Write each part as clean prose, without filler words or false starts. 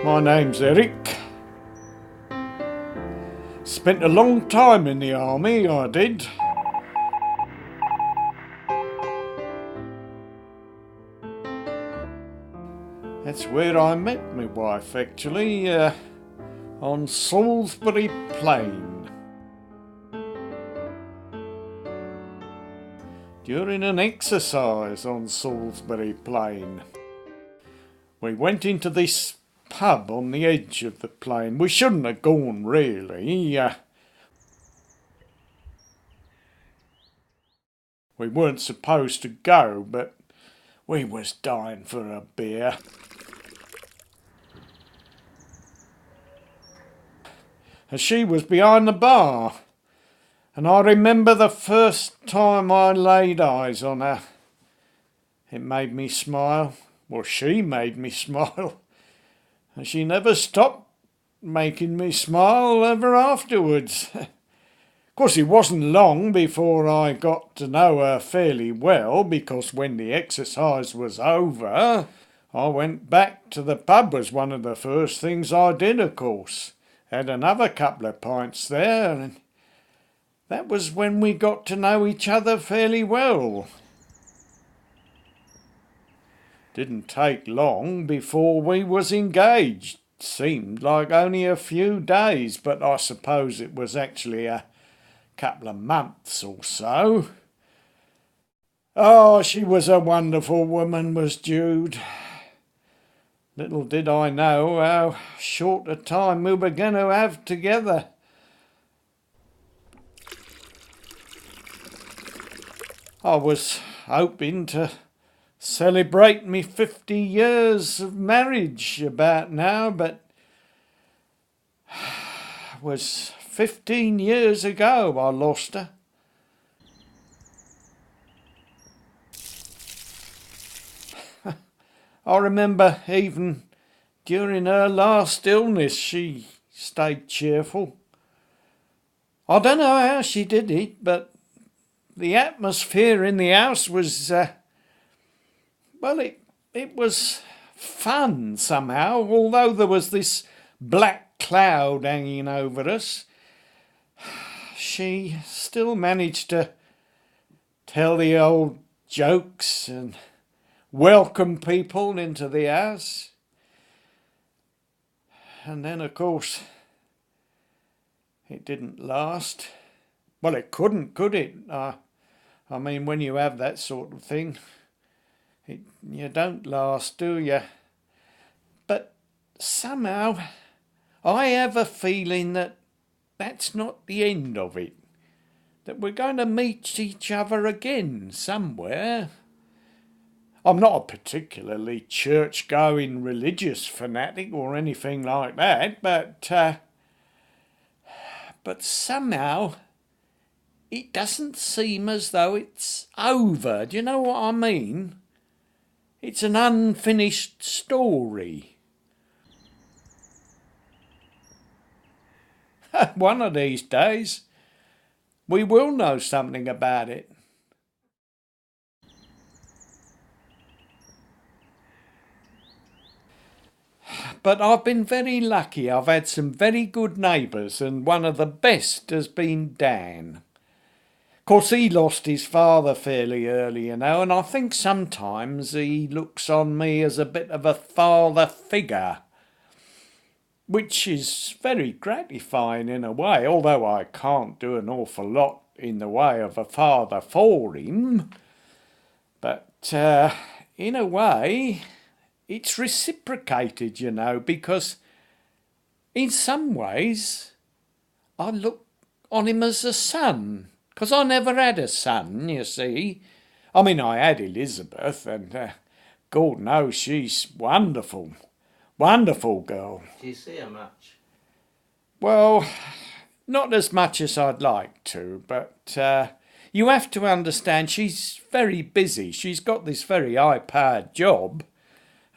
My name's Eric. Spent a long time in the army, I did. That's where I met my wife, actually, on Salisbury Plain. During an exercise on Salisbury Plain. We went into this pub on the edge of the plain. We shouldn't have gone, really. We weren't supposed to go, but we was dying for a beer. And she was behind the bar, and I remember the first time I laid eyes on her. It made me smile. Well, she made me smile. And she never stopped making me smile ever afterwards. Of course, it wasn't long before I got to know her fairly well, because when the exercise was over, I went back to the pub. Was one of the first things I did, of course. Had another couple of pints there, and that was when we got to know each other fairly well. Didn't take long before we was engaged. Seemed like only a few days, but I suppose it was actually a couple of months or so. Oh, she was a wonderful woman, was Jude. Little did I know how short a time we were going to have together. I was hoping to celebrate me 50 years of marriage about now, but it was 15 years ago I lost her. I remember even during her last illness she stayed cheerful. I don't know how she did it, but the atmosphere in the house was well, it was fun somehow, although there was this black cloud hanging over us. She still managed to tell the old jokes and welcome people into the house. And then, of course, it didn't last. Well, it couldn't, could it? I mean, when you have that sort of thing, you don't last, do you? But somehow I have a feeling that that's not the end of it. That we're going to meet each other again somewhere. I'm not a particularly church-going religious fanatic or anything like that, but somehow it doesn't seem as though it's over. Do you know what I mean? It's an unfinished story. One of these days, we will know something about it. But I've been very lucky. I've had some very good neighbours, and one of the best has been Dan. Of course, he lost his father fairly early, and I think sometimes he looks on me as a bit of a father figure, which is very gratifying in a way, although I can't do an awful lot in the way of a father for him. But in a way, it's reciprocated, you know, because in some ways I look on him as a son. Because I never had a son, you see. I mean, I had Elizabeth, and God knows she's wonderful. Wonderful girl. Do you see her much? Well, not as much as I'd like to, but you have to understand she's very busy. She's got this very high-powered job.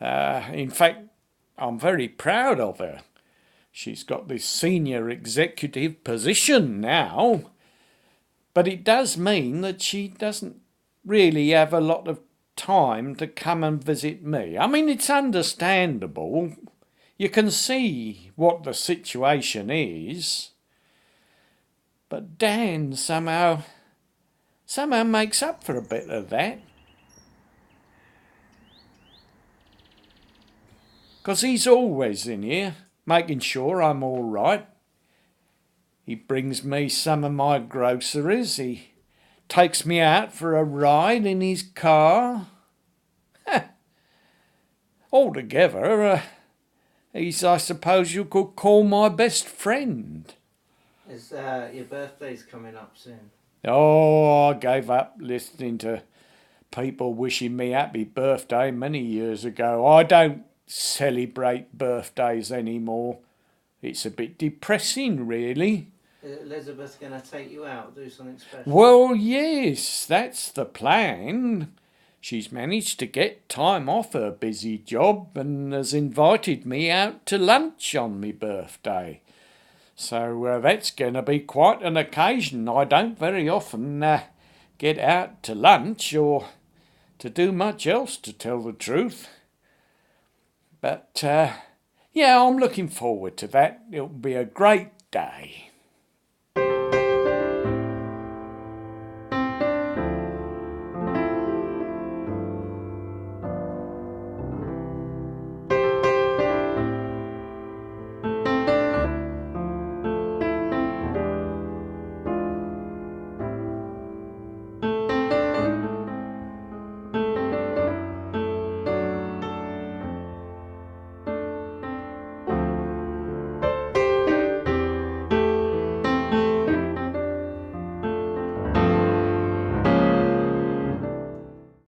In fact, I'm very proud of her. She's got this senior executive position now. But it does mean that she doesn't really have a lot of time to come and visit me. I mean, it's understandable. You can see what the situation is. But Dan somehow makes up for a bit of that. 'Cause he's always in here, making sure I'm all right. He brings me some of my groceries. He takes me out for a ride in his car. Altogether, he's, I suppose you could call, my best friend. Is your birthday's coming up soon? Oh, I gave up listening to people wishing me happy birthday many years ago. I don't celebrate birthdays anymore. It's a bit depressing, really. Is Elizabeth going to take you out, do something special? Well, yes, that's the plan. She's managed to get time off her busy job and has invited me out to lunch on my birthday. So that's going to be quite an occasion. I don't very often get out to lunch or to do much else, to tell the truth. But, yeah, I'm looking forward to that. It'll be a great day.